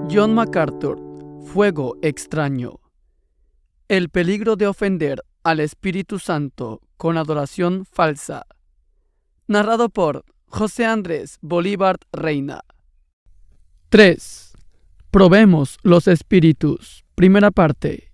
John MacArthur, Fuego extraño. El peligro de ofender al Espíritu Santo con adoración falsa. Narrado por José Andrés Bolívar Reina. 3. Probemos los espíritus. Primera parte.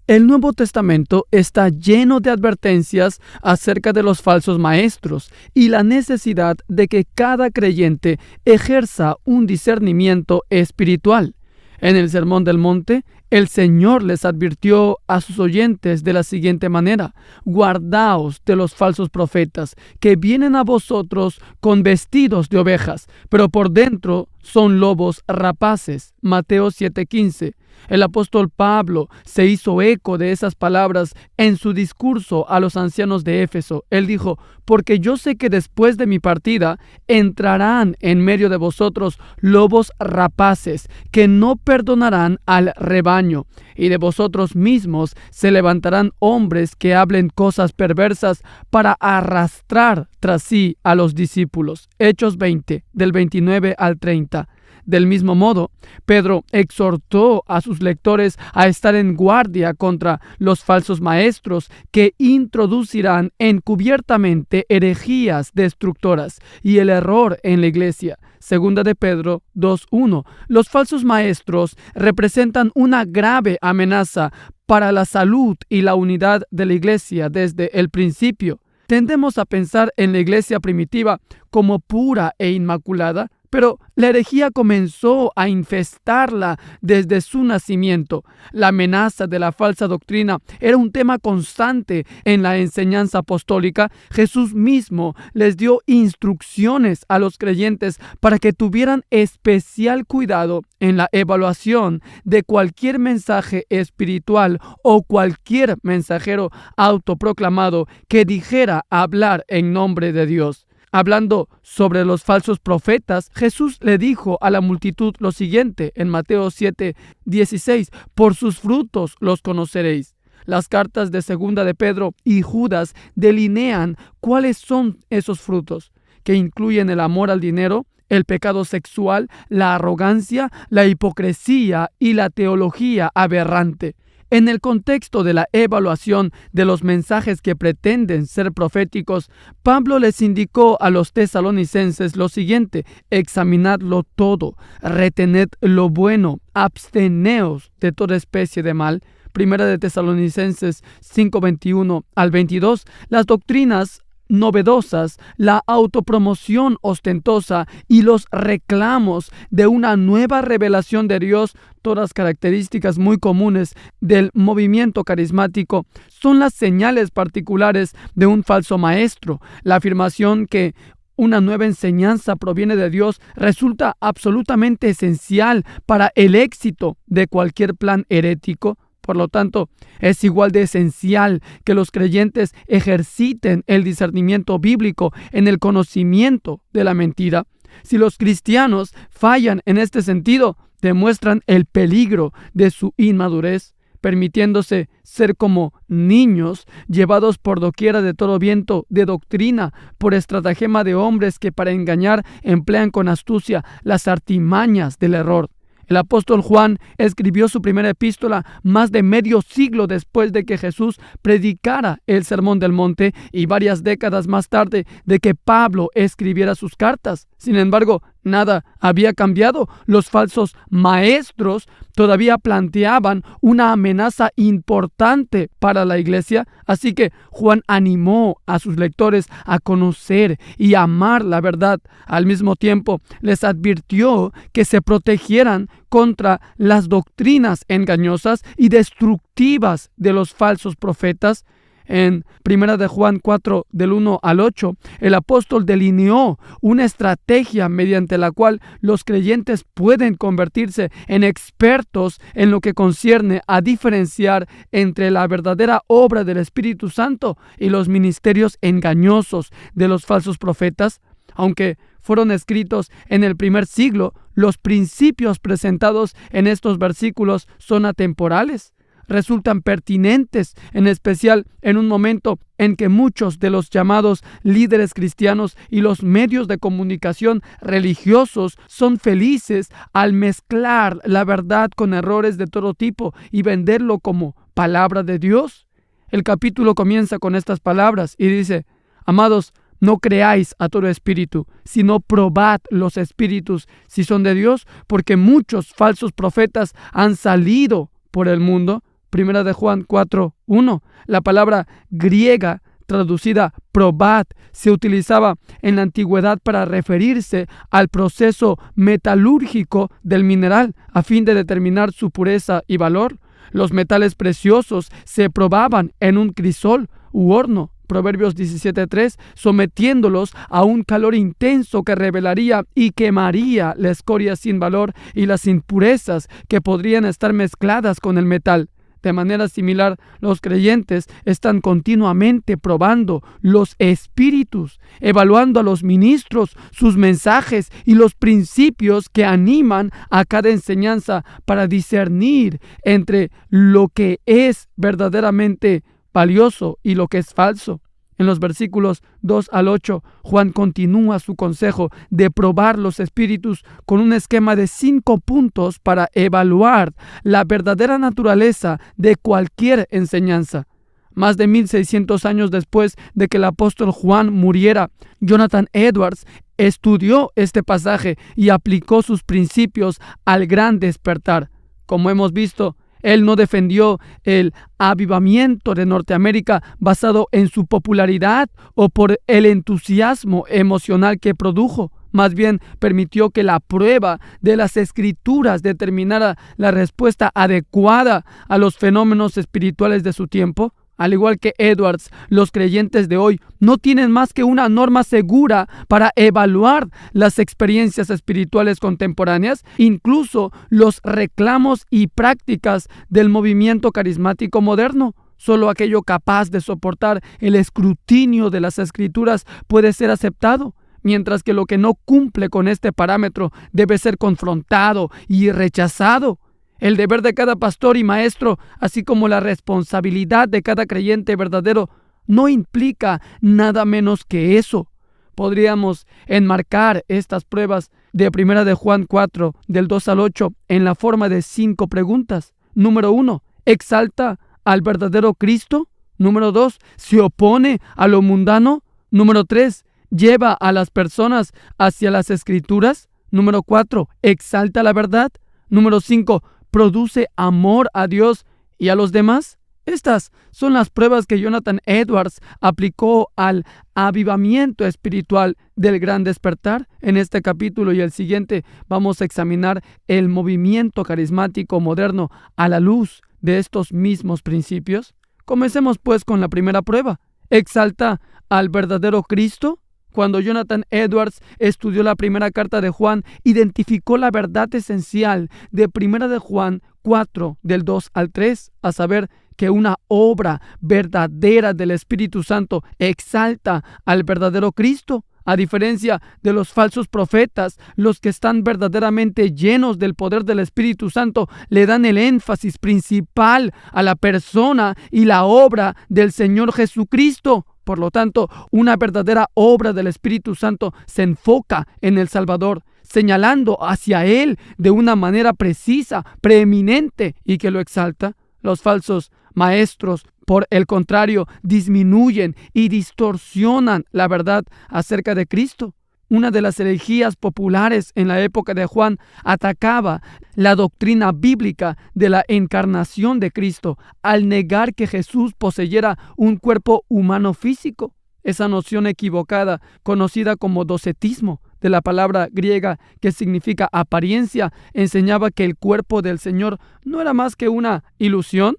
El Nuevo Testamento está lleno de advertencias acerca de los falsos maestros y la necesidad de que cada creyente ejerza un discernimiento espiritual. En el Sermón del Monte, el Señor les advirtió a sus oyentes de la siguiente manera: guardaos de los falsos profetas, que vienen a vosotros con vestidos de ovejas, pero por dentro son lobos rapaces. Mateo 7:15. El apóstol Pablo se hizo eco de esas palabras en su discurso a los ancianos de Éfeso. Él dijo: porque yo sé que después de mi partida entrarán en medio de vosotros lobos rapaces, que no perdonarán al rebaño, y de vosotros mismos se levantarán hombres que hablen cosas perversas para arrastrar tras sí a los discípulos. Hechos 20, del 29 al 30. Del mismo modo, Pedro exhortó a sus lectores a estar en guardia contra los falsos maestros que introducirán encubiertamente herejías destructoras y el error en la iglesia. Segunda de Pedro 2:1. Los falsos maestros representan una grave amenaza para la salud y la unidad de la iglesia desde el principio. Tendemos a pensar en la iglesia primitiva como pura e inmaculada, pero la herejía comenzó a infestarla desde su nacimiento. La amenaza de la falsa doctrina era un tema constante en la enseñanza apostólica. Jesús mismo les dio instrucciones a los creyentes para que tuvieran especial cuidado en la evaluación de cualquier mensaje espiritual o cualquier mensajero autoproclamado que dijera hablar en nombre de Dios. Hablando sobre los falsos profetas, Jesús le dijo a la multitud lo siguiente en Mateo 7:16: por sus frutos los conoceréis. Las cartas de Segunda de Pedro y Judas delinean cuáles son esos frutos, que incluyen el amor al dinero, el pecado sexual, la arrogancia, la hipocresía y la teología aberrante. En el contexto de la evaluación de los mensajes que pretenden ser proféticos, Pablo les indicó a los tesalonicenses lo siguiente: examinadlo todo, retened lo bueno, absteneos de toda especie de mal. Primera de Tesalonicenses 5:21 al 22. Las doctrinas novedosas, la autopromoción ostentosa y los reclamos de una nueva revelación de Dios, todas características muy comunes del movimiento carismático, son las señales particulares de un falso maestro. La afirmación que una nueva enseñanza proviene de Dios resulta absolutamente esencial para el éxito de cualquier plan herético. Por lo tanto, es igual de esencial que los creyentes ejerciten el discernimiento bíblico en el conocimiento de la mentira. Si los cristianos fallan en este sentido, demuestran el peligro de su inmadurez, permitiéndose ser como niños, llevados por doquiera de todo viento de doctrina, por estratagema de hombres que para engañar emplean con astucia las artimañas del error. El apóstol Juan escribió su primera epístola más de medio siglo después de que Jesús predicara el Sermón del Monte y varias décadas más tarde de que Pablo escribiera sus cartas. Sin embargo, nada había cambiado. Los falsos maestros todavía planteaban una amenaza importante para la iglesia, así que Juan animó a sus lectores a conocer y amar la verdad. Al mismo tiempo, les advirtió que se protegieran contra las doctrinas engañosas y destructivas de los falsos profetas. En 1 de Juan 4, del 1 al 8, el apóstol delineó una estrategia mediante la cual los creyentes pueden convertirse en expertos en lo que concierne a diferenciar entre la verdadera obra del Espíritu Santo y los ministerios engañosos de los falsos profetas. Aunque fueron escritos en el primer siglo, los principios presentados en estos versículos son atemporales. resultan pertinentes, en especial en un momento en que muchos de los llamados líderes cristianos y los medios de comunicación religiosos son felices al mezclar la verdad con errores de todo tipo y venderlo como palabra de Dios. El capítulo comienza con estas palabras y dice: amados, no creáis a todo espíritu, sino probad los espíritus si son de Dios, porque muchos falsos profetas han salido por el mundo. Primera de Juan 4:1. La palabra griega traducida probad se utilizaba en la antigüedad para referirse al proceso metalúrgico del mineral a fin de determinar su pureza y valor. Los metales preciosos se probaban en un crisol u horno. Proverbios 17:3, sometiéndolos a un calor intenso que revelaría y quemaría la escoria sin valor y las impurezas que podrían estar mezcladas con el metal. De manera similar, los creyentes están continuamente probando los espíritus, evaluando a los ministros, sus mensajes y los principios que animan a cada enseñanza para discernir entre lo que es verdaderamente valioso y lo que es falso. En los versículos 2 al 8, Juan continúa su consejo de probar los espíritus con un esquema de 5 puntos para evaluar la verdadera naturaleza de cualquier enseñanza. Más de 1600 años después de que el apóstol Juan muriera, Jonathan Edwards estudió este pasaje y aplicó sus principios al gran despertar. Como hemos visto, él no defendió el avivamiento de Norteamérica basado en su popularidad o por el entusiasmo emocional que produjo. Más bien permitió que la prueba de las Escrituras determinara la respuesta adecuada a los fenómenos espirituales de su tiempo. Al igual que Edwards, los creyentes de hoy no tienen más que una norma segura para evaluar las experiencias espirituales contemporáneas, incluso los reclamos y prácticas del movimiento carismático moderno. Solo aquello capaz de soportar el escrutinio de las Escrituras puede ser aceptado, mientras que lo que no cumple con este parámetro debe ser confrontado y rechazado. El deber de cada pastor y maestro, así como la responsabilidad de cada creyente verdadero, no implica nada menos que eso. Podríamos enmarcar estas pruebas de 1 de Juan 4, del 2 al 8, en la forma de 5 preguntas. Número 1, ¿exalta al verdadero Cristo? Número 2, ¿se opone a lo mundano? Número 3, ¿lleva a las personas hacia las Escrituras? Número 4, ¿exalta la verdad? Número 5, ¿produce amor a Dios y a los demás? Estas son las pruebas que Jonathan Edwards aplicó al avivamiento espiritual del gran despertar. En este capítulo y el siguiente vamos a examinar el movimiento carismático moderno a la luz de estos mismos principios. Comencemos pues con la primera prueba. ¿Exalta al verdadero Cristo? Cuando Jonathan Edwards estudió la primera carta de Juan, identificó la verdad esencial de 1 de Juan 4, del 2 al 3, a saber que una obra verdadera del Espíritu Santo exalta al verdadero Cristo. A diferencia de los falsos profetas, los que están verdaderamente llenos del poder del Espíritu Santo le dan el énfasis principal a la persona y la obra del Señor Jesucristo. Por lo tanto, una verdadera obra del Espíritu Santo se enfoca en el Salvador, señalando hacia Él de una manera precisa, preeminente y que lo exalta. Los falsos maestros, por el contrario, disminuyen y distorsionan la verdad acerca de Cristo. Una de las herejías populares en la época de Juan atacaba la doctrina bíblica de la encarnación de Cristo al negar que Jesús poseyera un cuerpo humano físico. Esa noción equivocada, conocida como docetismo, de la palabra griega que significa apariencia, enseñaba que el cuerpo del Señor no era más que una ilusión.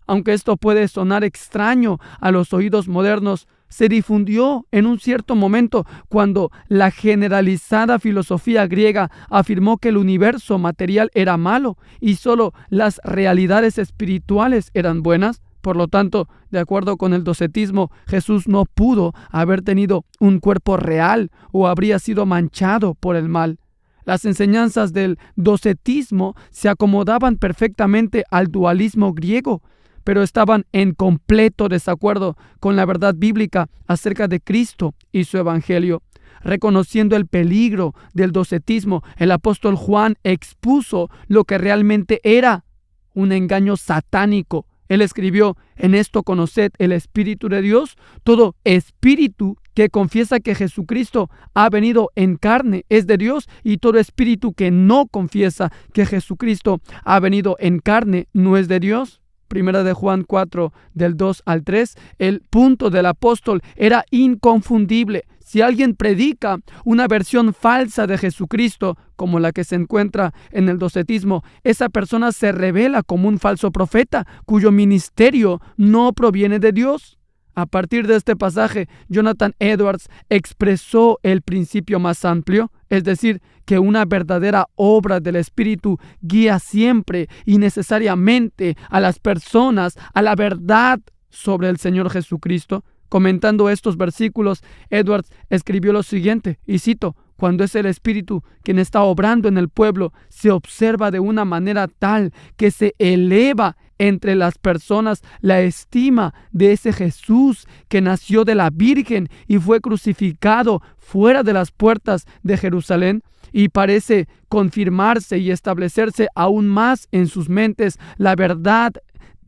Aunque esto puede sonar extraño a los oídos modernos, se difundió en un cierto momento cuando la generalizada filosofía griega afirmó que el universo material era malo y solo las realidades espirituales eran buenas. Por lo tanto, de acuerdo con el docetismo, Jesús no pudo haber tenido un cuerpo real o habría sido manchado por el mal. Las enseñanzas del docetismo se acomodaban perfectamente al dualismo griego. pero estaban en completo desacuerdo con la verdad bíblica acerca de Cristo y su evangelio. Reconociendo el peligro del docetismo, el apóstol Juan expuso lo que realmente era un engaño satánico. Él escribió: en esto conoced el Espíritu de Dios. Todo espíritu que confiesa que Jesucristo ha venido en carne es de Dios, y todo espíritu que no confiesa que Jesucristo ha venido en carne no es de Dios. Primera de Juan 4, del 2 al 3. El punto del apóstol era inconfundible. Si alguien predica una versión falsa de Jesucristo, como la que se encuentra en el docetismo, esa persona se revela como un falso profeta cuyo ministerio no proviene de Dios. A partir de este pasaje, Jonathan Edwards expresó el principio más amplio, es decir, que una verdadera obra del Espíritu guía siempre y necesariamente a las personas a la verdad sobre el Señor Jesucristo. Comentando estos versículos, Edwards escribió lo siguiente, y cito: cuando es el Espíritu quien está obrando en el pueblo, se observa de una manera tal que se eleva entre las personas la estima de ese Jesús que nació de la Virgen y fue crucificado fuera de las puertas de Jerusalén, y parece confirmarse y establecerse aún más en sus mentes la verdad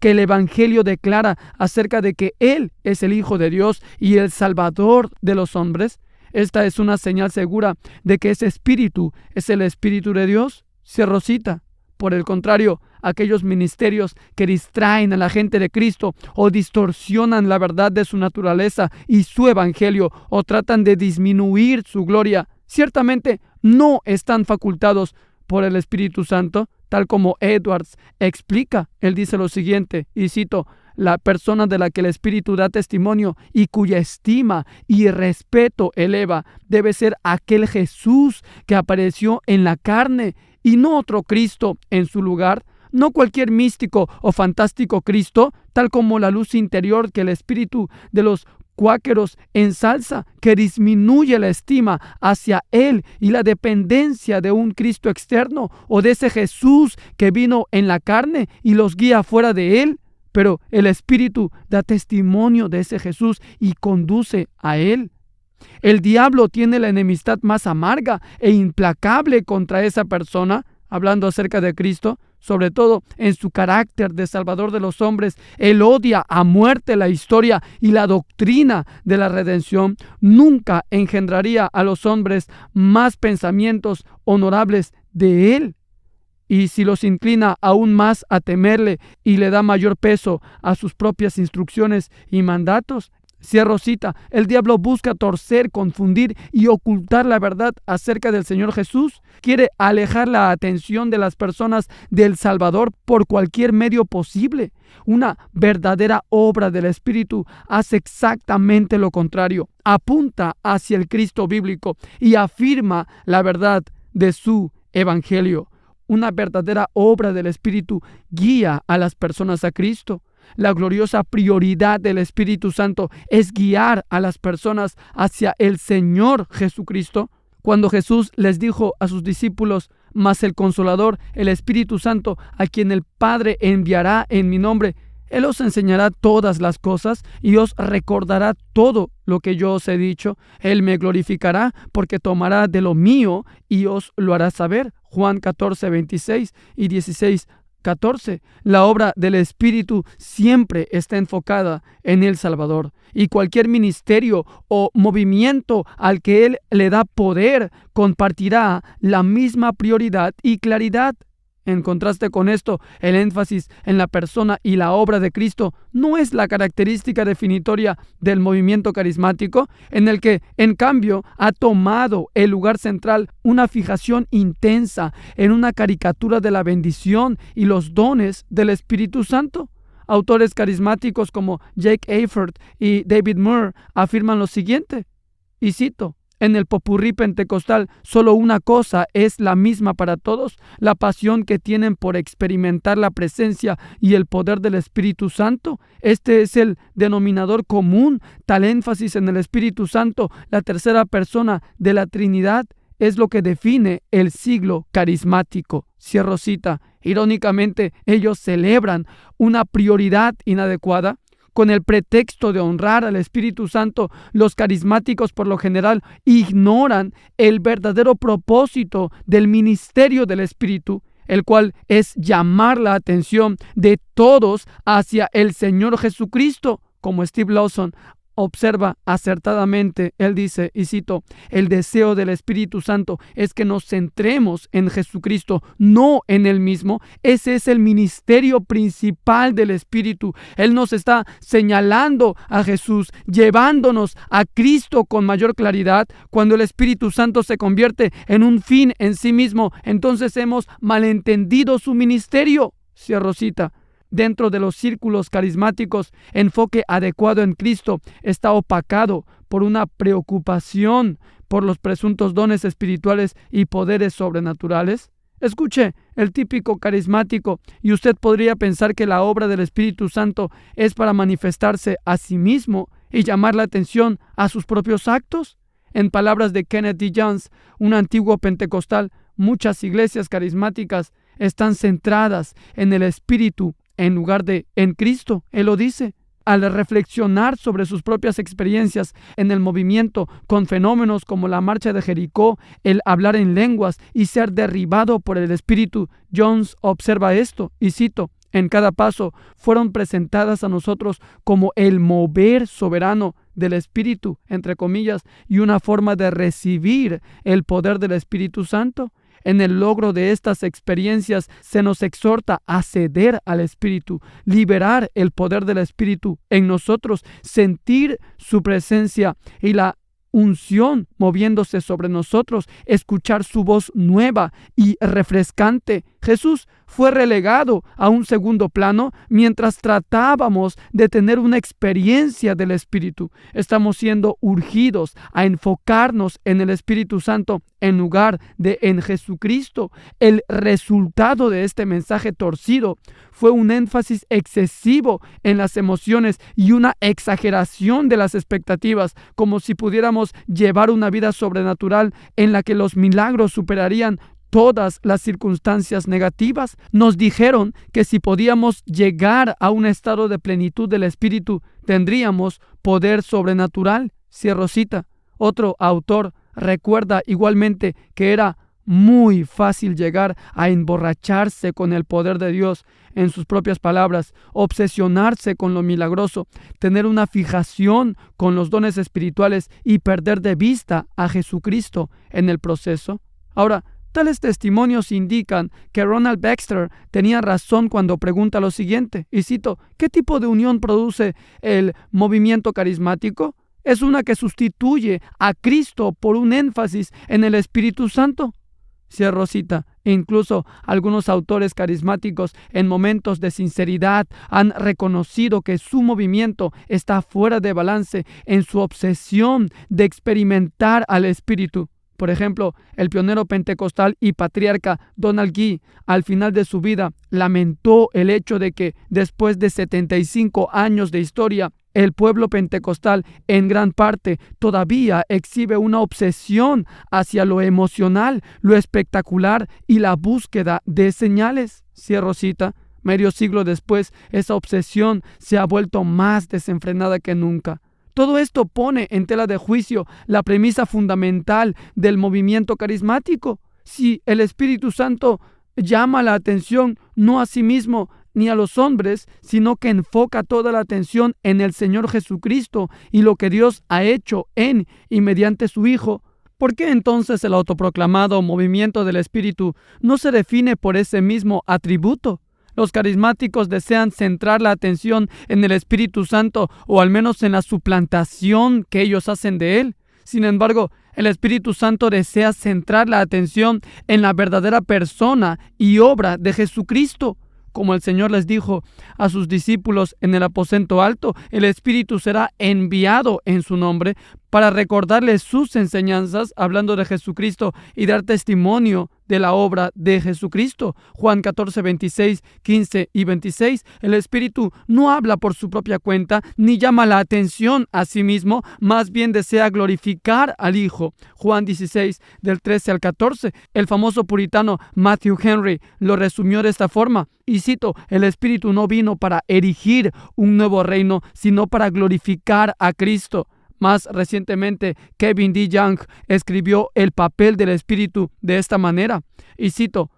que el Evangelio declara acerca de que Él es el Hijo de Dios y el Salvador de los hombres. Esta es una señal segura de que ese Espíritu es el Espíritu de Dios. Cierro cita. Por el contrario, aquellos ministerios que distraen a la gente de Cristo o distorsionan la verdad de su naturaleza y su Evangelio o tratan de disminuir su gloria, ciertamente no están facultados por el Espíritu Santo, tal como Edwards explica. Él dice lo siguiente, y cito: la persona de la que el Espíritu da testimonio y cuya estima y respeto eleva debe ser aquel Jesús que apareció en la carne y no otro Cristo en su lugar, no cualquier místico o fantástico Cristo, tal como la luz interior que el espíritu de los cuáqueros ensalza, que disminuye la estima hacia Él y la dependencia de un Cristo externo o de ese Jesús que vino en la carne y los guía fuera de Él. Pero el Espíritu da testimonio de ese Jesús y conduce a Él. El diablo tiene la enemistad más amarga e implacable contra esa persona, hablando acerca de Cristo, sobre todo en su carácter de Salvador de los hombres. Él odia a muerte la historia y la doctrina de la redención. Nunca engendraría a los hombres más pensamientos honorables de Él. Y si los inclina aún más a temerle y le da mayor peso a sus propias instrucciones y mandatos. Cierro cita. El diablo busca torcer, confundir y ocultar la verdad acerca del Señor Jesús. Quiere alejar la atención de las personas del Salvador por cualquier medio posible. Una verdadera obra del Espíritu hace exactamente lo contrario. Apunta hacia el Cristo bíblico y afirma la verdad de su Evangelio. Una verdadera obra del Espíritu guía a las personas a Cristo. La gloriosa prioridad del Espíritu Santo es guiar a las personas hacia el Señor Jesucristo. Cuando Jesús les dijo a sus discípulos: mas el Consolador, el Espíritu Santo, a quien el Padre enviará en mi nombre, Él os enseñará todas las cosas y os recordará todo lo que yo os he dicho. Él me glorificará porque tomará de lo mío y os lo hará saber. Juan 14, 26 y 16, 14. La obra del Espíritu siempre está enfocada en el Salvador, y cualquier ministerio o movimiento al que Él le da poder compartirá la misma prioridad y claridad. En contraste con esto, el énfasis en la persona y la obra de Cristo no es la característica definitoria del movimiento carismático, en el que, en cambio, ha tomado el lugar central una fijación intensa en una caricatura de la bendición y los dones del Espíritu Santo. Autores carismáticos como Jake Hayford y David Moore afirman lo siguiente, y cito: en el popurrí pentecostal solo una cosa es la misma para todos: la pasión que tienen por experimentar la presencia y el poder del Espíritu Santo. Este es el denominador común. Tal énfasis en el Espíritu Santo, la tercera persona de la Trinidad, es lo que define el siglo carismático. Cierro cita. Irónicamente, ellos celebran una prioridad inadecuada. Con el pretexto de honrar al Espíritu Santo, los carismáticos por lo general ignoran el verdadero propósito del ministerio del Espíritu, el cual es llamar la atención de todos hacia el Señor Jesucristo. Como Steve Lawson observa acertadamente, él dice, y cito: el deseo del Espíritu Santo es que nos centremos en Jesucristo, no en Él mismo. Ese es el ministerio principal del Espíritu. Él nos está señalando a Jesús, llevándonos a Cristo con mayor claridad. Cuando el Espíritu Santo se convierte en un fin en sí mismo, entonces hemos malentendido su ministerio. Cierro cita. Dentro de los círculos carismáticos, enfoque adecuado en Cristo está opacado por una preocupación por los presuntos dones espirituales y poderes sobrenaturales. Escuche, el típico carismático, y usted podría pensar que la obra del Espíritu Santo es para manifestarse a sí mismo y llamar la atención a sus propios actos. En palabras de Kenneth D. Jones, un antiguo pentecostal, muchas iglesias carismáticas están centradas en el Espíritu en lugar de en Cristo. Él lo dice. Al reflexionar sobre sus propias experiencias en el movimiento con fenómenos como la marcha de Jericó, el hablar en lenguas y ser derribado por el Espíritu, Jones observa esto, y cito: en cada paso fueron presentadas a nosotros como el mover soberano del Espíritu, entre comillas, y una forma de recibir el poder del Espíritu Santo. En el logro de estas experiencias se nos exhorta a ceder al Espíritu, liberar el poder del Espíritu en nosotros, sentir su presencia y la unción moviéndose sobre nosotros, escuchar su voz nueva y refrescante. Jesús fue relegado a un segundo plano mientras tratábamos de tener una experiencia del Espíritu. Estamos siendo urgidos a enfocarnos en el Espíritu Santo en lugar de en Jesucristo. El resultado de este mensaje torcido fue un énfasis excesivo en las emociones y una exageración de las expectativas, como si pudiéramos llevar una vida sobrenatural en la que los milagros superarían todas las circunstancias negativas. Nos dijeron que si podíamos llegar a un estado de plenitud del Espíritu, tendríamos poder sobrenatural. Cierro cita. Otro autor recuerda igualmente que era muy fácil llegar a emborracharse con el poder de Dios. En sus propias palabras, obsesionarse con lo milagroso, tener una fijación con los dones espirituales y perder de vista a Jesucristo en el proceso. Ahora, tales testimonios indican que Ronald Baxter tenía razón cuando pregunta lo siguiente, y cito: ¿qué tipo de unión produce el movimiento carismático? Es una que sustituye a Cristo por un énfasis en el Espíritu Santo. Cierro cita. Incluso algunos autores carismáticos en momentos de sinceridad han reconocido que su movimiento está fuera de balance en su obsesión de experimentar al Espíritu. Por ejemplo, el pionero pentecostal y patriarca Donald Gee, al final de su vida, lamentó el hecho de que después de 75 años de historia, el pueblo pentecostal en gran parte todavía exhibe una obsesión hacia lo emocional, lo espectacular y la búsqueda de señales. Cierro cita. Medio siglo después, esa obsesión se ha vuelto más desenfrenada que nunca. Todo esto pone en tela de juicio la premisa fundamental del movimiento carismático. Si el Espíritu Santo llama la atención no a sí mismo ni a los hombres, sino que enfoca toda la atención en el Señor Jesucristo y lo que Dios ha hecho en y mediante su Hijo, ¿por qué entonces el autoproclamado movimiento del Espíritu no se define por ese mismo atributo? Los carismáticos desean centrar la atención en el Espíritu Santo, o al menos en la suplantación que ellos hacen de él. Sin embargo, el Espíritu Santo desea centrar la atención en la verdadera persona y obra de Jesucristo. Como el Señor les dijo a sus discípulos en el aposento alto, el Espíritu será enviado en su nombre para recordarles sus enseñanzas, hablando de Jesucristo, y dar testimonio de la obra de Jesucristo. Juan 14, 26, 15 y 26. El Espíritu no habla por su propia cuenta ni llama la atención a sí mismo, más bien desea glorificar al Hijo. Juan 16, del 13 al 14. El famoso puritano Matthew Henry lo resumió de esta forma, y cito: el Espíritu no vino para erigir un nuevo reino, sino para glorificar a Cristo. Más recientemente, Kevin D. Young escribió el papel del Espíritu de esta manera, y cito: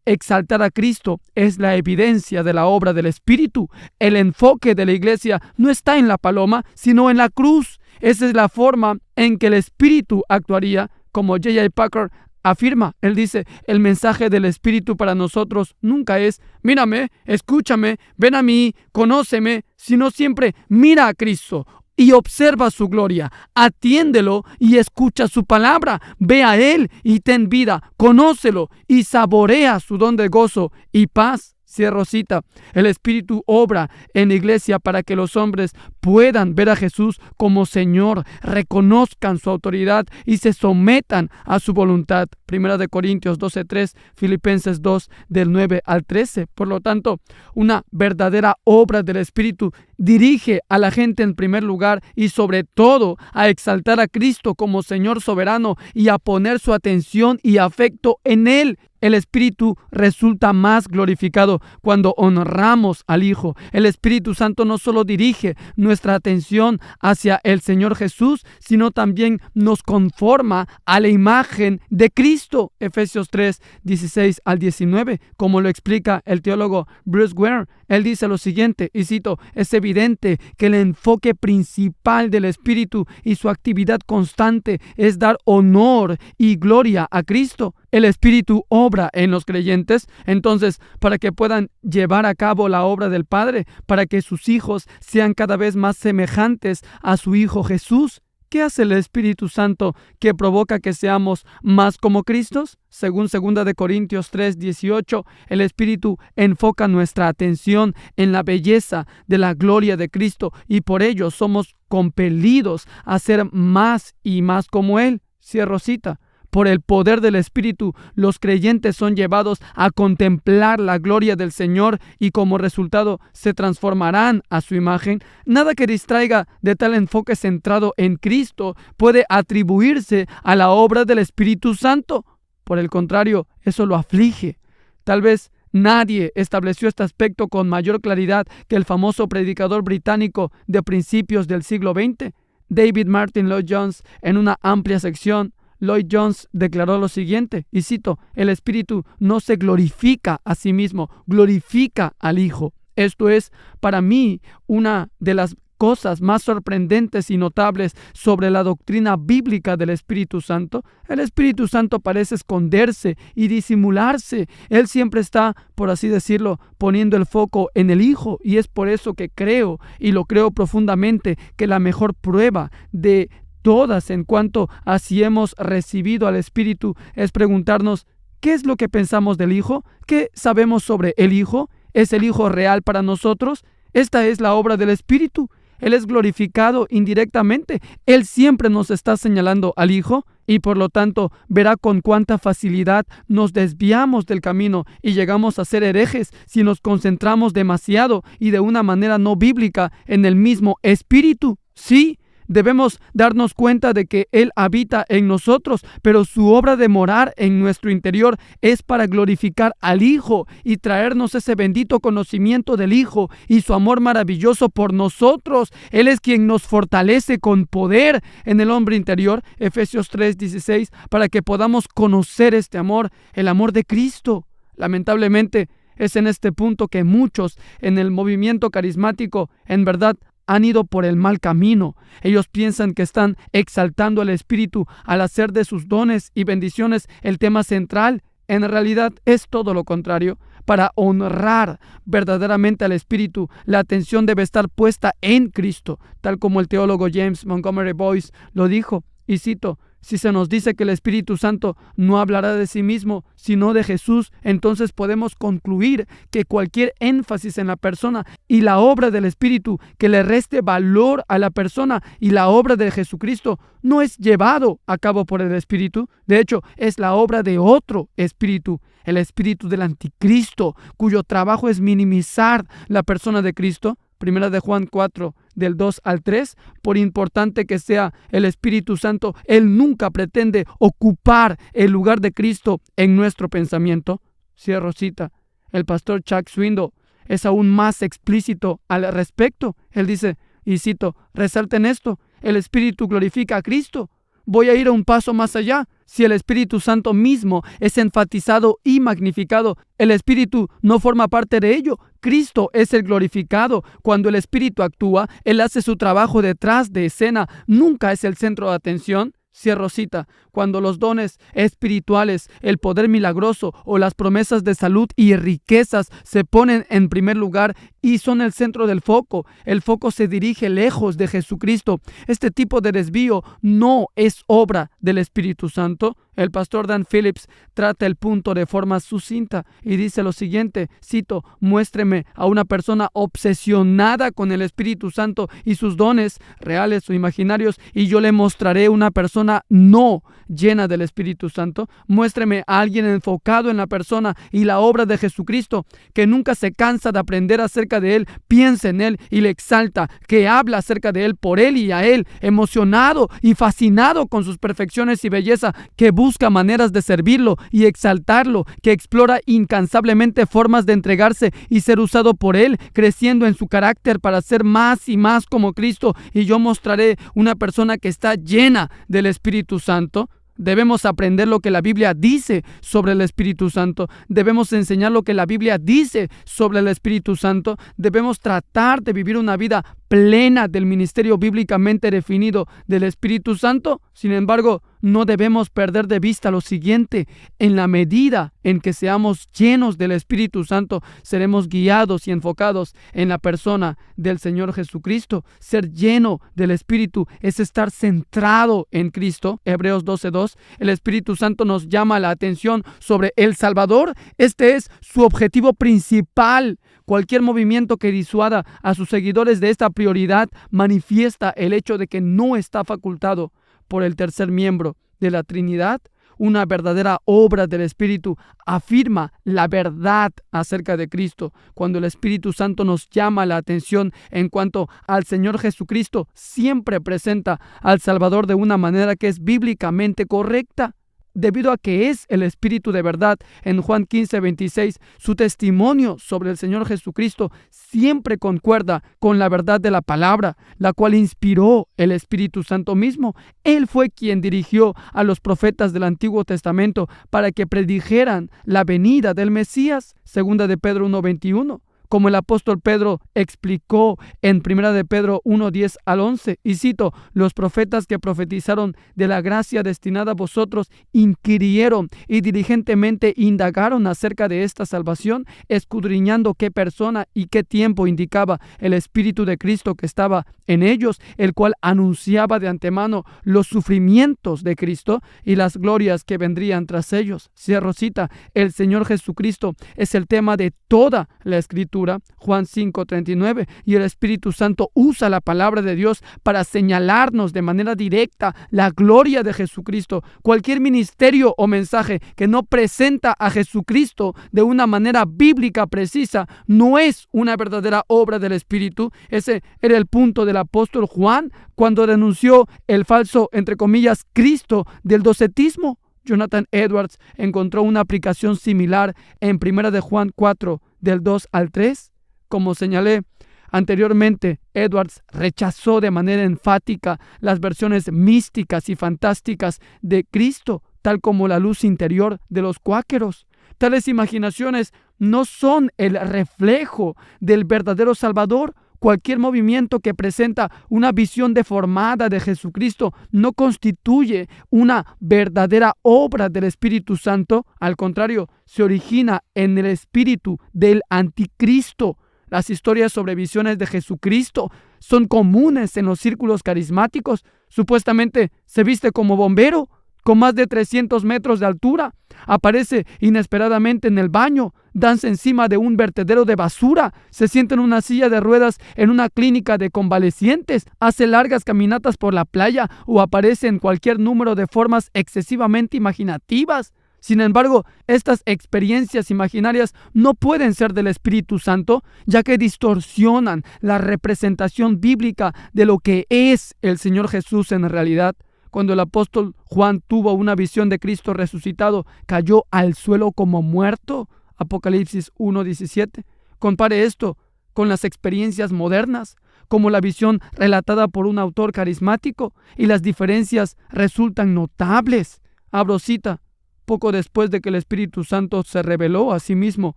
exaltar a Cristo es la evidencia de la obra del Espíritu. El enfoque de la iglesia no está en la paloma, sino en la cruz. Esa es la forma en que el Espíritu actuaría, como J.I. Packer afirma. Él dice: el mensaje del Espíritu para nosotros nunca es mírame, escúchame, ven a mí, conóceme, sino siempre mira a Cristo y observa su gloria, atiéndelo y escucha su palabra, ve a Él y ten vida, conócelo y saborea su don de gozo y paz. Cierro cita. El Espíritu obra en la iglesia para que los hombres puedan ver a Jesús como Señor, reconozcan su autoridad y se sometan a su voluntad. 1 Corintios 12:3, Filipenses 2, del 9 al 13. Por lo tanto, una verdadera obra del Espíritu dirige a la gente en primer lugar y sobre todo a exaltar a Cristo como Señor soberano y a poner su atención y afecto en Él. El Espíritu resulta más glorificado cuando honramos al Hijo. El Espíritu Santo no solo dirige nuestra atención hacia el Señor Jesús, sino también nos conforma a la imagen de Cristo. Efesios 3, 16 al 19, como lo explica el teólogo Bruce Ware. Él dice lo siguiente, y cito: es evidente que el enfoque principal del Espíritu y su actividad constante es dar honor y gloria a Cristo. El Espíritu obra en los creyentes, entonces, para que puedan llevar a cabo la obra del Padre, para que sus hijos sean cada vez más semejantes a su Hijo Jesús. ¿Qué hace el Espíritu Santo que provoca que seamos más como Cristo? Según 2 Corintios 3, 18, el Espíritu enfoca nuestra atención en la belleza de la gloria de Cristo y por ello somos compelidos a ser más y más como Él. Cierro cita. Por el poder del Espíritu, los creyentes son llevados a contemplar la gloria del Señor y como resultado se transformarán a su imagen. Nada que distraiga de tal enfoque centrado en Cristo puede atribuirse a la obra del Espíritu Santo. Por el contrario, eso lo aflige. Tal vez nadie estableció este aspecto con mayor claridad que el famoso predicador británico de principios del siglo XX, David Martin Lloyd Jones. En una amplia sección, Lloyd Jones declaró lo siguiente, y cito: el Espíritu no se glorifica a sí mismo, glorifica al Hijo. Esto es, para mí, una de las cosas más sorprendentes y notables sobre la doctrina bíblica del Espíritu Santo. El Espíritu Santo parece esconderse y disimularse. Él siempre está, por así decirlo, poniendo el foco en el Hijo, y es por eso que creo, y lo creo profundamente, que la mejor prueba de todas en cuanto a si hemos recibido al Espíritu es preguntarnos: ¿qué es lo que pensamos del Hijo? ¿Qué sabemos sobre el Hijo? ¿Es el Hijo real para nosotros? Esta es la obra del Espíritu. Él es glorificado indirectamente. Él siempre nos está señalando al Hijo y por lo tanto verá con cuánta facilidad nos desviamos del camino y llegamos a ser herejes si nos concentramos demasiado y de una manera no bíblica en el mismo Espíritu. Sí, debemos darnos cuenta de que Él habita en nosotros, pero su obra de morar en nuestro interior es para glorificar al Hijo y traernos ese bendito conocimiento del Hijo y su amor maravilloso por nosotros. Él es quien nos fortalece con poder en el hombre interior, Efesios 3:16, para que podamos conocer este amor, el amor de Cristo. Lamentablemente, es en este punto que muchos en el movimiento carismático, en verdad, han ido por el mal camino. Ellos piensan que están exaltando al Espíritu al hacer de sus dones y bendiciones el tema central. En realidad es todo lo contrario. Para honrar verdaderamente al Espíritu, la atención debe estar puesta en Cristo, tal como el teólogo James Montgomery Boyce lo dijo. Y cito: Si se nos dice que el Espíritu Santo no hablará de sí mismo, sino de Jesús, entonces podemos concluir que cualquier énfasis en la persona y la obra del Espíritu que le reste valor a la persona y la obra de Jesucristo no es llevado a cabo por el Espíritu. De hecho, es la obra de otro espíritu, el espíritu del anticristo, cuyo trabajo es minimizar la persona de Cristo. Primera de Juan 4, del 2 al 3, por importante que sea el Espíritu Santo, Él nunca pretende ocupar el lugar de Cristo en nuestro pensamiento. Cierro cita. El pastor Chuck Swindoll es aún más explícito al respecto. Él dice, y cito, resalten esto, el Espíritu glorifica a Cristo. Voy a ir a un paso más allá. Si el Espíritu Santo mismo es enfatizado y magnificado, el Espíritu no forma parte de ello. Cristo es el glorificado. Cuando el Espíritu actúa, Él hace su trabajo detrás de escena. Nunca es el centro de atención. Cierro cita. Cuando los dones espirituales, el poder milagroso o las promesas de salud y riquezas se ponen en primer lugar y son el centro del foco, el foco se dirige lejos de Jesucristo. Este tipo de desvío no es obra del Espíritu Santo. El pastor Dan Phillips trata el punto de forma sucinta y dice lo siguiente, cito, muéstreme a una persona obsesionada con el Espíritu Santo y sus dones, reales o imaginarios, y yo le mostraré una persona no llena del Espíritu Santo. Muéstreme a alguien enfocado en la persona y la obra de Jesucristo, que nunca se cansa de aprender acerca de Él, piensa en Él y le exalta, que habla acerca de Él, por Él y a Él, emocionado y fascinado con sus perfecciones y belleza, que busca maneras de servirlo y exaltarlo, que explora incansablemente formas de entregarse y ser usado por Él, creciendo en su carácter para ser más y más como Cristo. Y yo mostraré una persona que está llena del Espíritu Santo. Debemos aprender lo que la Biblia dice sobre el Espíritu Santo. Debemos enseñar lo que la Biblia dice sobre el Espíritu Santo. Debemos tratar de vivir una vida plena del ministerio bíblicamente definido del Espíritu Santo. Sin embargo, no debemos perder de vista lo siguiente: en la medida en que seamos llenos del Espíritu Santo, seremos guiados y enfocados en la persona del Señor Jesucristo. Ser lleno del Espíritu es estar centrado en Cristo. Hebreos 12:2. El Espíritu Santo nos llama la atención sobre el Salvador. Este es su objetivo principal. Cualquier movimiento que disuada a sus seguidores de esta prioridad manifiesta el hecho de que no está facultado por el tercer miembro de la Trinidad. Una verdadera obra del Espíritu afirma la verdad acerca de Cristo. Cuando el Espíritu Santo nos llama la atención en cuanto al Señor Jesucristo, siempre presenta al Salvador de una manera que es bíblicamente correcta. Debido a que es el Espíritu de verdad, en Juan 15:26, su testimonio sobre el Señor Jesucristo siempre concuerda con la verdad de la palabra, la cual inspiró el Espíritu Santo mismo. Él fue quien dirigió a los profetas del Antiguo Testamento para que predijeran la venida del Mesías, 2 de Pedro 1:21. Como el apóstol Pedro explicó en 1 de Pedro 1:10 al 11, y cito, los profetas que profetizaron de la gracia destinada a vosotros inquirieron y diligentemente indagaron acerca de esta salvación, escudriñando qué persona y qué tiempo indicaba el Espíritu de Cristo que estaba en ellos, el cual anunciaba de antemano los sufrimientos de Cristo y las glorias que vendrían tras ellos. Cierro cita. El Señor Jesucristo es el tema de toda la Escritura. Juan 5:39, y el Espíritu Santo usa la palabra de Dios para señalarnos de manera directa la gloria de Jesucristo. Cualquier ministerio o mensaje que no presenta a Jesucristo de una manera bíblica precisa no es una verdadera obra del Espíritu. Ese era el punto del apóstol Juan cuando denunció el falso, entre comillas, Cristo del docetismo. Jonathan Edwards encontró una aplicación similar en 1 de Juan 4, del 2 al 3. Como señalé anteriormente, Edwards rechazó de manera enfática las versiones místicas y fantásticas de Cristo, tal como la luz interior de los cuáqueros. Tales imaginaciones no son el reflejo del verdadero Salvador. Cualquier movimiento que presenta una visión deformada de Jesucristo no constituye una verdadera obra del Espíritu Santo. Al contrario, se origina en el espíritu del anticristo. Las historias sobre visiones de Jesucristo son comunes en los círculos carismáticos. Supuestamente se viste como bombero, con más de 300 metros de altura. Aparece inesperadamente en el baño, danza encima de un vertedero de basura, se sienta en una silla de ruedas en una clínica de convalecientes, hace largas caminatas por la playa o aparece en cualquier número de formas excesivamente imaginativas. Sin embargo, estas experiencias imaginarias no pueden ser del Espíritu Santo, ya que distorsionan la representación bíblica de lo que es el Señor Jesús en realidad. Cuando el apóstol Juan tuvo una visión de Cristo resucitado, cayó al suelo como muerto. Apocalipsis 1:17. Compare esto con las experiencias modernas, como la visión relatada por un autor carismático, y las diferencias resultan notables. Abro cita. Poco después de que el Espíritu Santo se reveló a sí mismo,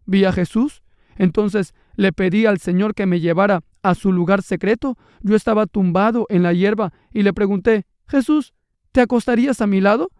vi a Jesús. Entonces le pedí al Señor que me llevara a su lugar secreto. Yo estaba tumbado en la hierba y le pregunté: Jesús, ¿te acostarías a mi lado?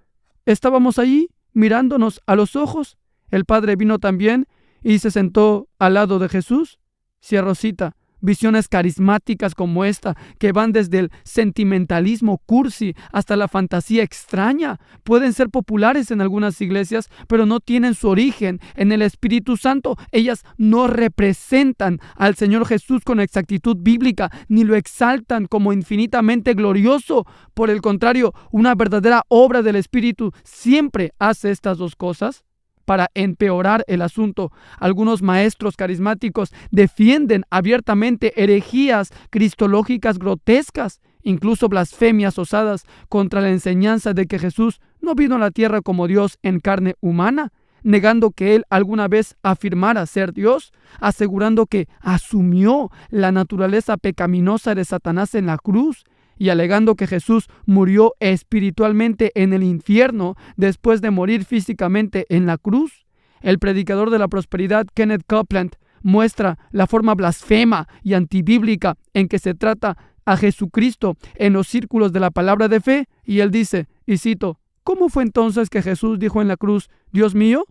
Estábamos allí mirándonos a los ojos. El Padre vino también y se sentó al lado de Jesús. Cierro cita. Visiones carismáticas como esta, que van desde el sentimentalismo cursi hasta la fantasía extraña, pueden ser populares en algunas iglesias, pero no tienen su origen en el Espíritu Santo. Ellas no representan al Señor Jesús con exactitud bíblica, ni lo exaltan como infinitamente glorioso. Por el contrario, una verdadera obra del Espíritu siempre hace estas dos cosas. Para empeorar el asunto, algunos maestros carismáticos defienden abiertamente herejías cristológicas grotescas, incluso blasfemias osadas contra la enseñanza de que Jesús no vino a la tierra como Dios en carne humana, negando que Él alguna vez afirmara ser Dios, asegurando que asumió la naturaleza pecaminosa de Satanás en la cruz, y alegando que Jesús murió espiritualmente en el infierno después de morir físicamente en la cruz. El predicador de la prosperidad, Kenneth Copeland, muestra la forma blasfema y antibíblica en que se trata a Jesucristo en los círculos de la palabra de fe, y él dice, y cito: ¿cómo fue entonces que Jesús dijo en la cruz: Dios mío?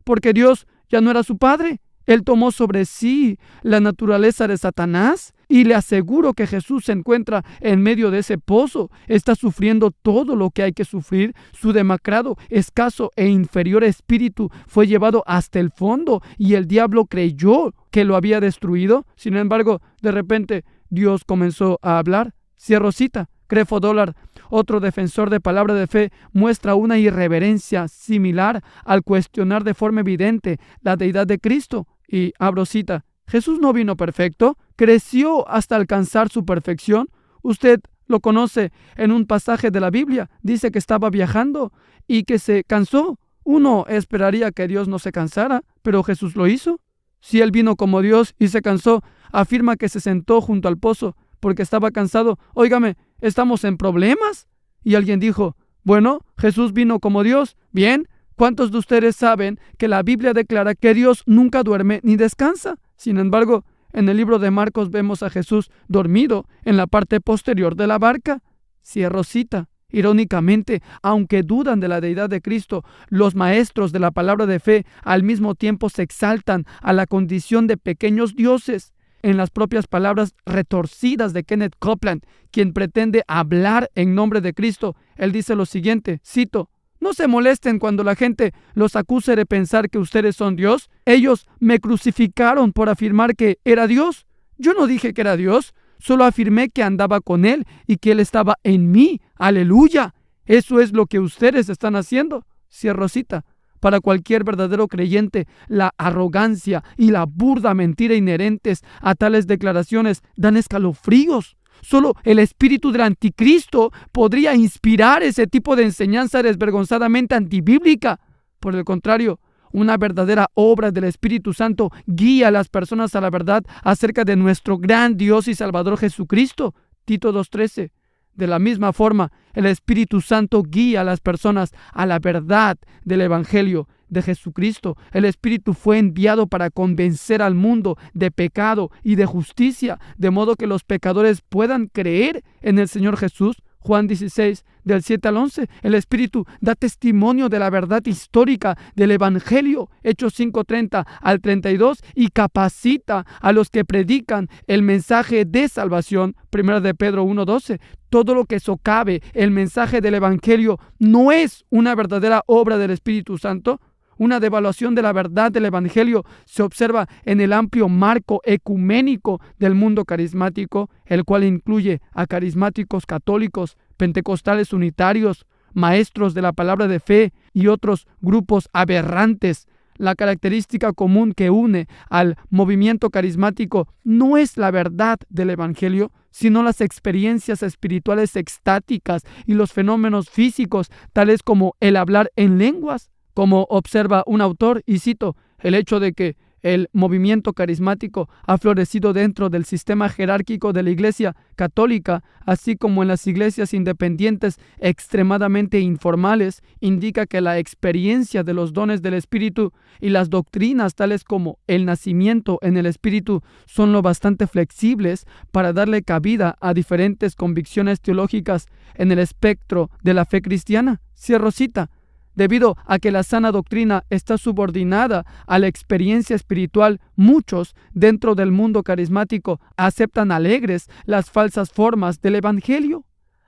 Porque Dios ya no era su Padre. Él tomó sobre sí la naturaleza de Satanás, y le aseguro que Jesús se encuentra en medio de ese pozo. Está sufriendo todo lo que hay que sufrir. Su demacrado, escaso e inferior espíritu fue llevado hasta el fondo y el diablo creyó que lo había destruido. Sin embargo, de repente Dios comenzó a hablar. Cierro cita. Creflo Dollar, otro defensor de palabra de fe, muestra una irreverencia similar al cuestionar de forma evidente la deidad de Cristo. Y abro cita: ¿Jesús no vino perfecto? ¿Creció hasta alcanzar su perfección? Usted lo conoce en un pasaje de la Biblia. Dice que estaba viajando y que se cansó. Uno esperaría que Dios no se cansara, pero Jesús lo hizo. Si Él vino como Dios y se cansó, afirma que se sentó junto al pozo porque estaba cansado. Óigame, ¿estamos en problemas? Y alguien dijo: bueno, Jesús vino como Dios. Bien, ¿cuántos de ustedes saben que la Biblia declara que Dios nunca duerme ni descansa? Sin embargo, en el libro de Marcos vemos a Jesús dormido en la parte posterior de la barca. Cierro cita. Irónicamente, aunque dudan de la deidad de Cristo, los maestros de la palabra de fe al mismo tiempo se exaltan a la condición de pequeños dioses. En las propias palabras retorcidas de Kenneth Copeland, quien pretende hablar en nombre de Cristo, él dice lo siguiente, cito: no se molesten cuando la gente los acuse de pensar que ustedes son Dios. Ellos me crucificaron por afirmar que era Dios. Yo no dije que era Dios, solo afirmé que andaba con Él y que Él estaba en mí. ¡Aleluya! Eso es lo que ustedes están haciendo. Cierro cita. Para cualquier verdadero creyente, la arrogancia y la burda mentira inherentes a tales declaraciones dan escalofríos. Solo el espíritu del anticristo podría inspirar ese tipo de enseñanza desvergonzadamente antibíblica. Por el contrario, una verdadera obra del Espíritu Santo guía a las personas a la verdad acerca de nuestro gran Dios y Salvador Jesucristo. Tito 2:13. De la misma forma, el Espíritu Santo guía a las personas a la verdad del Evangelio de Jesucristo. El Espíritu fue enviado para convencer al mundo de pecado y de justicia, de modo que los pecadores puedan creer en el Señor Jesús. Juan 16, del 7 al 11. El Espíritu da testimonio de la verdad histórica del Evangelio, Hechos 5:30 al 32, y capacita a los que predican el mensaje de salvación, 1 de Pedro 1:12. Todo lo que socave el mensaje del Evangelio no es una verdadera obra del Espíritu Santo. Una devaluación de la verdad del Evangelio se observa en el amplio marco ecuménico del mundo carismático, el cual incluye a carismáticos católicos, pentecostales unitarios, maestros de la palabra de fe y otros grupos aberrantes. La característica común que une al movimiento carismático no es la verdad del Evangelio, sino las experiencias espirituales extáticas y los fenómenos físicos, tales como el hablar en lenguas. Como observa un autor, y cito, el hecho de que el movimiento carismático ha florecido dentro del sistema jerárquico de la Iglesia católica, así como en las iglesias independientes extremadamente informales, indica que la experiencia de los dones del Espíritu y las doctrinas tales como el nacimiento en el Espíritu son lo bastante flexibles para darle cabida a diferentes convicciones teológicas en el espectro de la fe cristiana. Cierro cita. Debido a que la sana doctrina está subordinada a la experiencia espiritual, muchos dentro del mundo carismático aceptan alegres las falsas formas del Evangelio.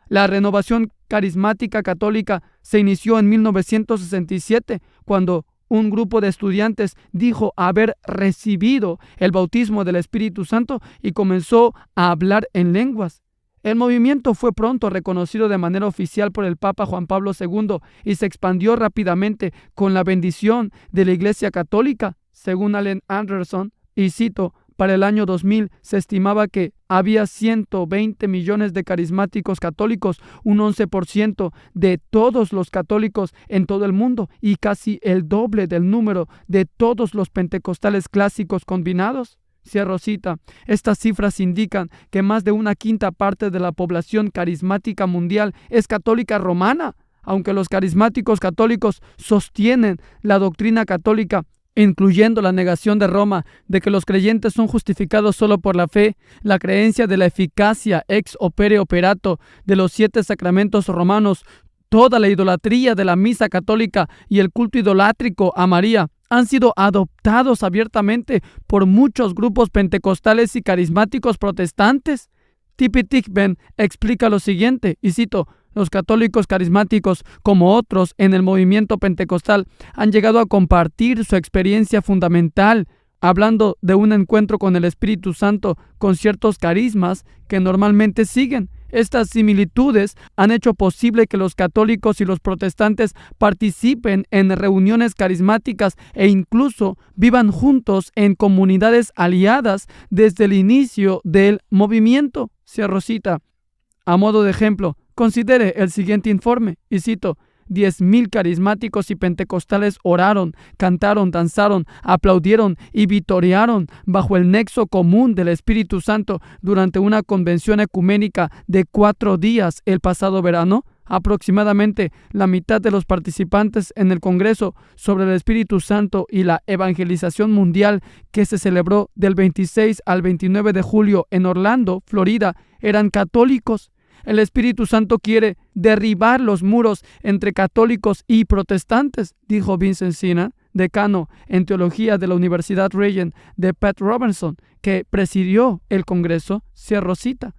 La renovación carismática católica se inició en 1967, cuando un grupo de estudiantes dijo haber recibido el bautismo del Espíritu Santo y comenzó a hablar en lenguas. El movimiento fue pronto reconocido de manera oficial por el Papa Juan Pablo II y se expandió rápidamente con la bendición de la Iglesia Católica. Según Allen Anderson, y cito, para el año 2000 se estimaba que había 120 millones de carismáticos católicos, un 11% de todos los católicos en todo el mundo y casi el doble del número de todos los pentecostales clásicos combinados. Cierro cita. Estas cifras indican que más de una quinta parte de la población carismática mundial es católica romana. Aunque los carismáticos católicos sostienen la doctrina católica, incluyendo la negación de Roma de que los creyentes son justificados solo por la fe, la creencia de la eficacia ex opere operato de los 7 sacramentos romanos, toda la idolatría de la misa católica y el culto idolátrico a María han sido adoptados abiertamente por muchos grupos pentecostales y carismáticos protestantes. Tipi Tickben explica lo siguiente, y cito, los católicos carismáticos, como otros en el movimiento pentecostal, han llegado a compartir su experiencia fundamental, hablando de un encuentro con el Espíritu Santo con ciertos carismas que normalmente siguen. Estas similitudes han hecho posible que los católicos y los protestantes participen en reuniones carismáticas e incluso vivan juntos en comunidades aliadas desde el inicio del movimiento. Cierro cita. A modo de ejemplo, considere el siguiente informe, y cito, 10,000 carismáticos y pentecostales oraron, cantaron, danzaron, aplaudieron y vitorearon bajo el nexo común del Espíritu Santo durante una convención ecuménica de 4 días el pasado verano. Aproximadamente la mitad de los participantes en el Congreso sobre el Espíritu Santo y la Evangelización Mundial, que se celebró del 26 al 29 de julio en Orlando, Florida, eran católicos. El Espíritu Santo quiere derribar los muros entre católicos y protestantes, dijo Vincent Sina, decano en teología de la Universidad Regent de Pat Robertson, que presidió el Congreso. Cierro cita.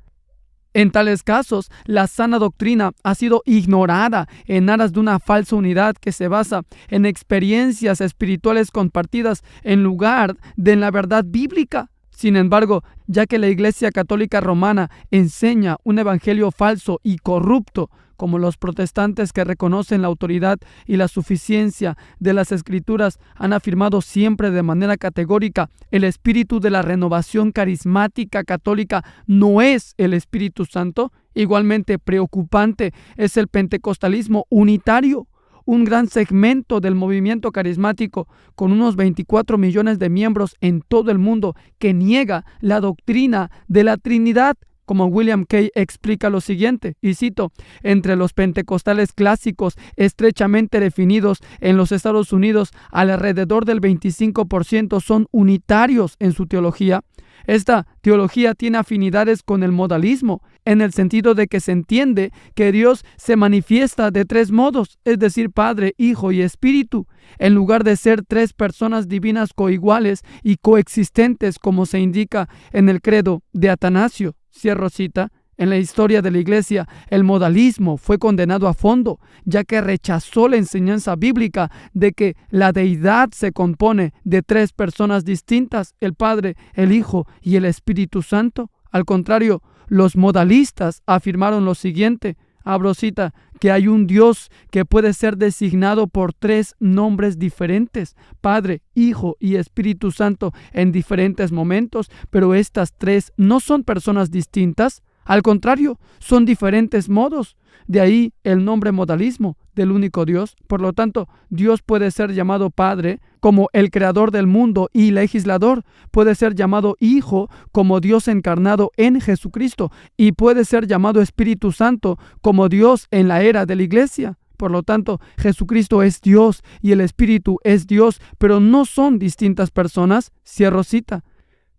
En tales casos, la sana doctrina ha sido ignorada en aras de una falsa unidad que se basa en experiencias espirituales compartidas en lugar de en la verdad bíblica. Sin embargo, ya que la Iglesia Católica Romana enseña un evangelio falso y corrupto, como los protestantes que reconocen la autoridad y la suficiencia de las Escrituras han afirmado siempre de manera categórica, el espíritu de la renovación carismática católica no es el Espíritu Santo. Igualmente preocupante es el pentecostalismo unitario, un gran segmento del movimiento carismático con unos 24 millones de miembros en todo el mundo que niega la doctrina de la Trinidad. como William Kay explica lo siguiente, y cito: entre los pentecostales clásicos estrechamente definidos en los Estados Unidos, alrededor del 25% son unitarios en su teología. Esta teología tiene afinidades con el modalismo, en el sentido de que se entiende que Dios se manifiesta de tres modos, es decir, Padre, Hijo y Espíritu, en lugar de ser tres personas divinas coiguales y coexistentes, como se indica en el credo de Atanasio. Cierro cita. En la historia de la Iglesia, el modalismo fue condenado a fondo, ya que rechazó la enseñanza bíblica de que la deidad se compone de tres personas distintas, el Padre, el Hijo y el Espíritu Santo. Al contrario, los modalistas afirmaron lo siguiente, abro cita, que hay un Dios que puede ser designado por tres nombres diferentes, Padre, Hijo y Espíritu Santo, en diferentes momentos, pero estas tres no son personas distintas. Al contrario, son diferentes modos. De ahí el nombre modalismo del único Dios. Por lo tanto, Dios puede ser llamado Padre como el creador del mundo y legislador. Puede ser llamado Hijo como Dios encarnado en Jesucristo. Y puede ser llamado Espíritu Santo como Dios en la era de la Iglesia. Por lo tanto, Jesucristo es Dios y el Espíritu es Dios, pero no son distintas personas. Cierro cita.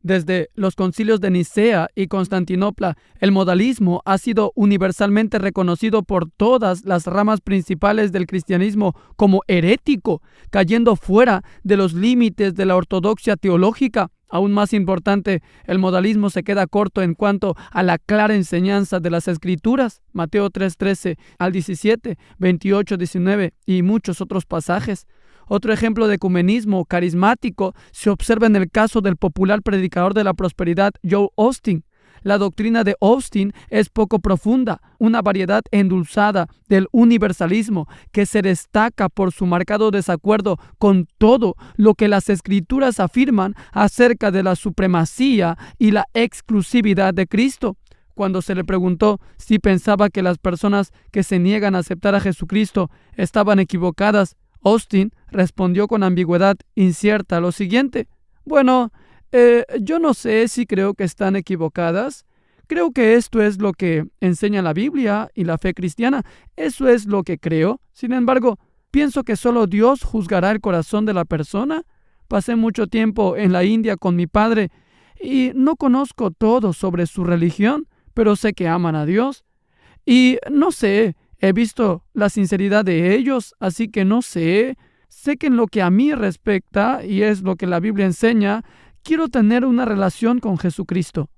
Desde los concilios de Nicea y Constantinopla, el modalismo ha sido universalmente reconocido por todas las ramas principales del cristianismo como herético, cayendo fuera de los límites de la ortodoxia teológica. Aún más importante, el modalismo se queda corto en cuanto a la clara enseñanza de las Escrituras, Mateo 3:13 al 17, 28, 19 y muchos otros pasajes. Otro ejemplo de ecumenismo carismático se observa en el caso del popular predicador de la prosperidad Joel Osteen. La doctrina de Osteen es poco profunda, una variedad endulzada del universalismo que se destaca por su marcado desacuerdo con todo lo que las Escrituras afirman acerca de la supremacía y la exclusividad de Cristo. Cuando se le preguntó si pensaba que las personas que se niegan a aceptar a Jesucristo estaban equivocadas, Osteen respondió con ambigüedad incierta lo siguiente: bueno, yo no sé si creo que están equivocadas. Creo que esto es lo que enseña la Biblia y la fe cristiana. Eso es lo que creo. Sin embargo, pienso que solo Dios juzgará el corazón de la persona. Pasé mucho tiempo en la India con mi padre y no conozco todo sobre su religión, pero sé que aman a Dios. Y no sé, he visto la sinceridad de ellos, así que no sé. Sé que en lo que a mí respecta, y es lo que la Biblia enseña, quiero tener una relación con Jesucristo.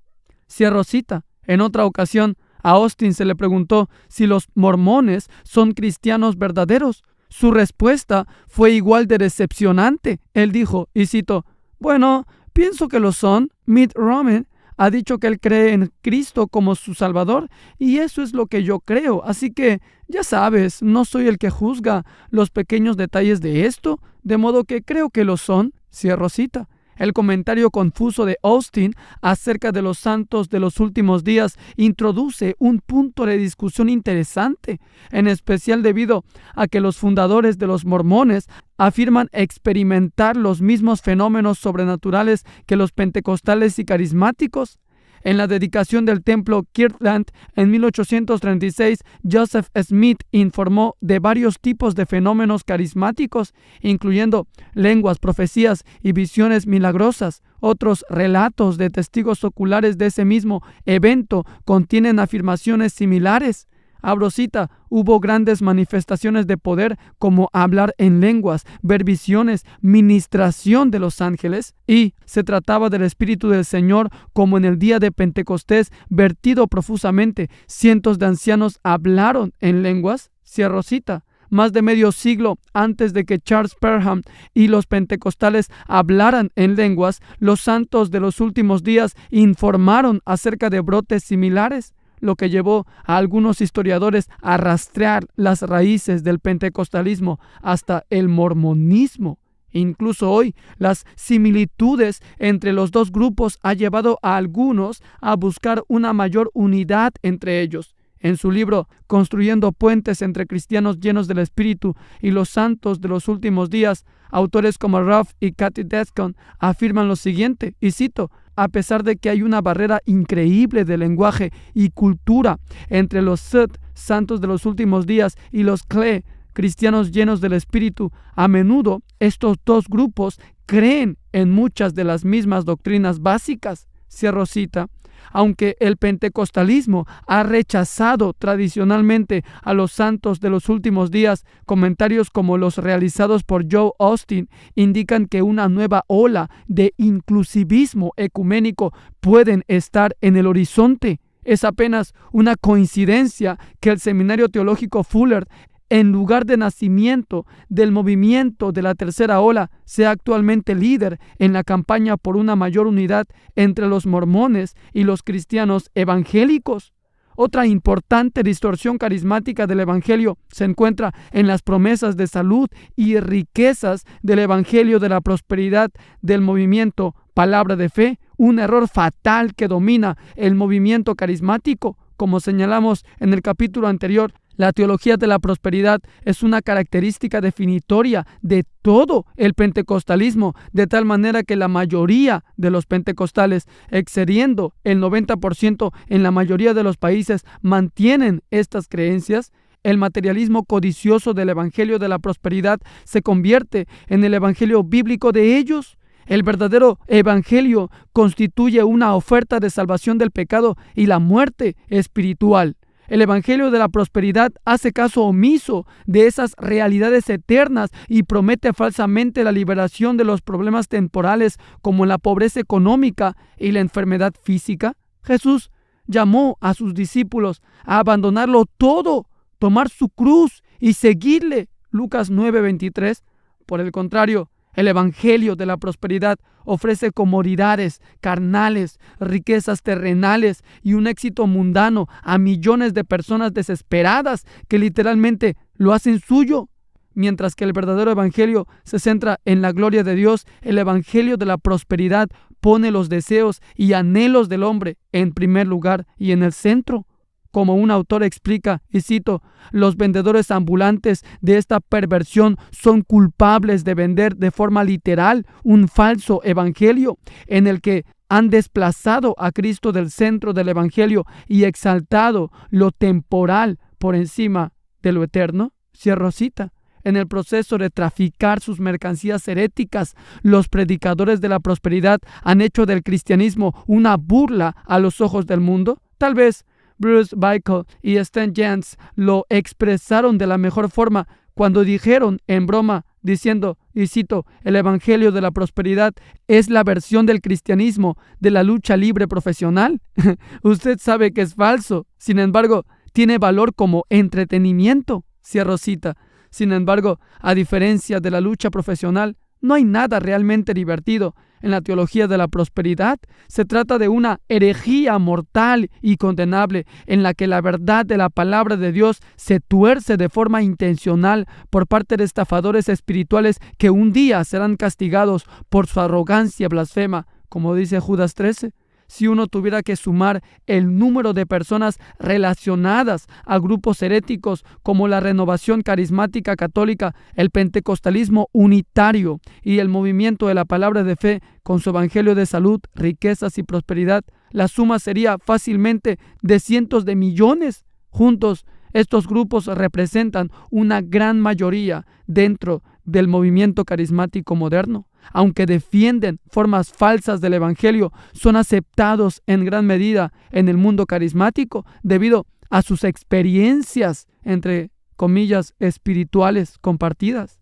Cierro cita. En otra ocasión, a Osteen se le preguntó si los mormones son cristianos verdaderos. Su respuesta fue igual de decepcionante. Él dijo, y cito, bueno, pienso que lo son. Mitt Romney ha dicho que él cree en Cristo como su Salvador, y eso es lo que yo creo. Así que, ya sabes, no soy el que juzga los pequeños detalles de esto, de modo que creo que lo son. Cierro cita. El comentario confuso de Osteen acerca de los santos de los últimos días introduce un punto de discusión interesante, en especial debido a que los fundadores de los mormones afirman experimentar los mismos fenómenos sobrenaturales que los pentecostales y carismáticos. En la dedicación del templo Kirtland en 1836, Joseph Smith informó de varios tipos de fenómenos carismáticos, incluyendo lenguas, profecías y visiones milagrosas. Otros relatos de testigos oculares de ese mismo evento contienen afirmaciones similares. Abro cita, hubo grandes manifestaciones de poder como hablar en lenguas, ver visiones, ministración de los ángeles, y se trataba del Espíritu del Señor como en el día de Pentecostés, vertido profusamente. Cientos de ancianos hablaron en lenguas. Cierro cita. Más de medio siglo antes de que Charles Parham y los pentecostales hablaran en lenguas, los santos de los últimos días informaron acerca de brotes similares, lo que llevó a algunos historiadores a rastrear las raíces del pentecostalismo hasta el mormonismo. Incluso hoy, las similitudes entre los dos grupos ha llevado a algunos a buscar una mayor unidad entre ellos. En su libro Construyendo puentes entre cristianos llenos del Espíritu y los santos de los últimos días, autores como Ruff y Cathy Descon afirman lo siguiente, y cito, A pesar de que hay una barrera increíble de lenguaje y cultura entre los Sith, santos de los últimos días, y los Cle, cristianos llenos del Espíritu, a menudo estos dos grupos creen en muchas de las mismas doctrinas básicas. Cierro cita. Aunque el pentecostalismo ha rechazado tradicionalmente a los santos de los últimos días, comentarios como los realizados por Joel Osteen indican que una nueva ola de inclusivismo ecuménico pueden estar en el horizonte. Es apenas una coincidencia que el Seminario Teológico Fuller, en lugar de nacimiento del movimiento de la tercera ola, sea actualmente líder en la campaña por una mayor unidad entre los mormones y los cristianos evangélicos. Otra importante distorsión carismática del evangelio se encuentra en las promesas de salud y riquezas del evangelio de la prosperidad del movimiento Palabra de Fe, un error fatal que domina el movimiento carismático. Como señalamos en el capítulo anterior, la teología de la prosperidad es una característica definitoria de todo el pentecostalismo, de tal manera que la mayoría de los pentecostales, excediendo el 90% en la mayoría de los países, mantienen estas creencias. El materialismo codicioso del evangelio de la prosperidad se convierte en el evangelio bíblico de ellos. El verdadero evangelio constituye una oferta de salvación del pecado y la muerte espiritual. El evangelio de la prosperidad hace caso omiso de esas realidades eternas y promete falsamente la liberación de los problemas temporales como la pobreza económica y la enfermedad física. Jesús llamó a sus discípulos a abandonarlo todo, tomar su cruz y seguirle. Lucas 9:23. Por el contrario, el evangelio de la prosperidad ofrece comodidades carnales, riquezas terrenales y un éxito mundano a millones de personas desesperadas que literalmente lo hacen suyo. Mientras que el verdadero evangelio se centra en la gloria de Dios, el evangelio de la prosperidad pone los deseos y anhelos del hombre en primer lugar y en el centro. Como un autor explica, y cito, los vendedores ambulantes de esta perversión son culpables de vender de forma literal un falso evangelio en el que han desplazado a Cristo del centro del evangelio y exaltado lo temporal por encima de lo eterno. Cierro cita. En el proceso de traficar sus mercancías heréticas, los predicadores de la prosperidad han hecho del cristianismo una burla a los ojos del mundo. Tal vez Bruce Bickle y Stan Jans lo expresaron de la mejor forma cuando dijeron en broma, diciendo, y cito, el evangelio de la prosperidad es la versión del cristianismo de la lucha libre profesional. Usted sabe que es falso, sin embargo, tiene valor como entretenimiento. Cierro cita. Sin embargo, a diferencia de la lucha profesional, no hay nada realmente divertido en la teología de la prosperidad. Se trata de una herejía mortal y condenable en la que la verdad de la palabra de Dios se tuerce de forma intencional por parte de estafadores espirituales que un día serán castigados por su arrogancia blasfema, como dice Judas 13. Si uno tuviera que sumar el número de personas relacionadas a grupos heréticos como la Renovación Carismática Católica, el Pentecostalismo Unitario y el Movimiento de la Palabra de Fe con su Evangelio de salud, riquezas y prosperidad, la suma sería fácilmente de cientos de millones. Juntos, estos grupos representan una gran mayoría dentro del movimiento carismático moderno. Aunque defienden formas falsas del evangelio, son aceptados en gran medida en el mundo carismático debido a sus experiencias, entre comillas, espirituales compartidas.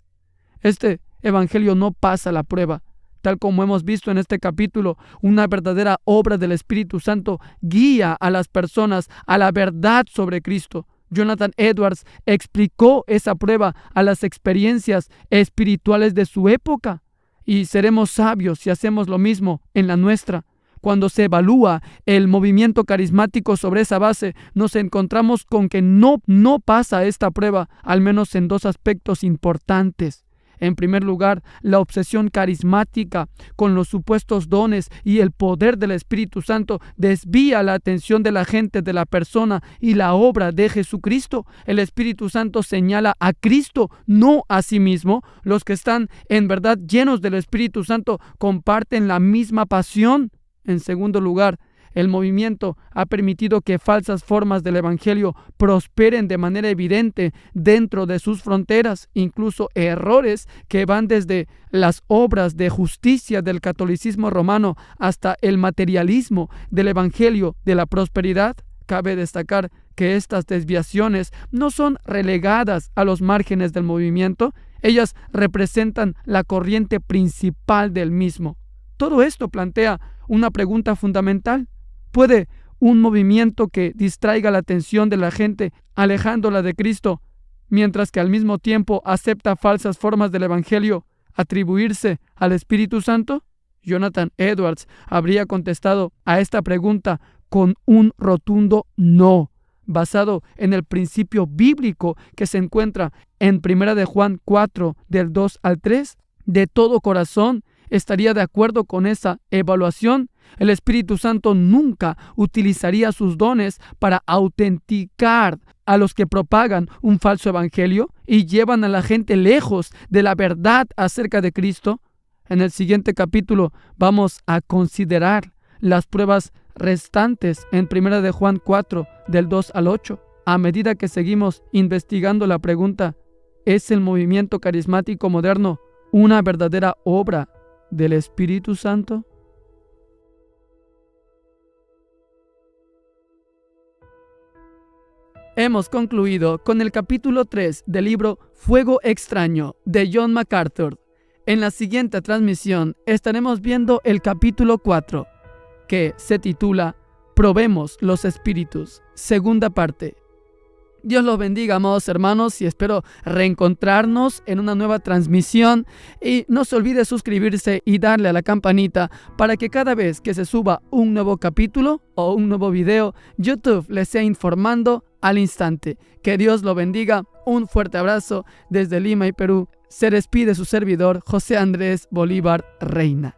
Este evangelio no pasa la prueba. Tal como hemos visto en este capítulo, una verdadera obra del Espíritu Santo guía a las personas a la verdad sobre Cristo. Jonathan Edwards explicó esa prueba a las experiencias espirituales de su época. Y seremos sabios si hacemos lo mismo en la nuestra. Cuando se evalúa el movimiento carismático sobre esa base, nos encontramos con que no pasa esta prueba, al menos en dos aspectos importantes. En primer lugar, la obsesión carismática con los supuestos dones y el poder del Espíritu Santo desvía la atención de la gente de la persona y la obra de Jesucristo. El Espíritu Santo señala a Cristo, no a sí mismo. Los que están en verdad llenos del Espíritu Santo comparten la misma pasión. En segundo lugar, el movimiento ha permitido que falsas formas del Evangelio prosperen de manera evidente dentro de sus fronteras, incluso errores que van desde las obras de justicia del catolicismo romano hasta el materialismo del Evangelio de la prosperidad. Cabe destacar que estas desviaciones no son relegadas a los márgenes del movimiento, ellas representan la corriente principal del mismo. Todo esto plantea una pregunta fundamental. ¿Puede un movimiento que distraiga la atención de la gente, alejándola de Cristo, mientras que al mismo tiempo acepta falsas formas del Evangelio, atribuirse al Espíritu Santo? Jonathan Edwards habría contestado a esta pregunta con un rotundo no, basado en el principio bíblico que se encuentra en 1 de Juan 4, del 2 al 3. De todo corazón estaría de acuerdo con esa evaluación. El Espíritu Santo nunca utilizaría sus dones para autenticar a los que propagan un falso evangelio y llevan a la gente lejos de la verdad acerca de Cristo. En el siguiente capítulo vamos a considerar las pruebas restantes en 1 de Juan 4, del 2 al 8. A medida que seguimos investigando la pregunta, ¿es el movimiento carismático moderno una verdadera obra del Espíritu Santo? Hemos concluido con el capítulo 3 del libro Fuego Extraño de John MacArthur. En la siguiente transmisión estaremos viendo el capítulo 4, que se titula Probemos los Espíritus, segunda parte. Dios los bendiga, amados hermanos, y espero reencontrarnos en una nueva transmisión. Y no se olvide suscribirse y darle a la campanita para que cada vez que se suba un nuevo capítulo o un nuevo video, YouTube les sea informando al instante. Que Dios lo bendiga. Un fuerte abrazo desde Lima y Perú. Se despide su servidor, José Andrés Bolívar Reina.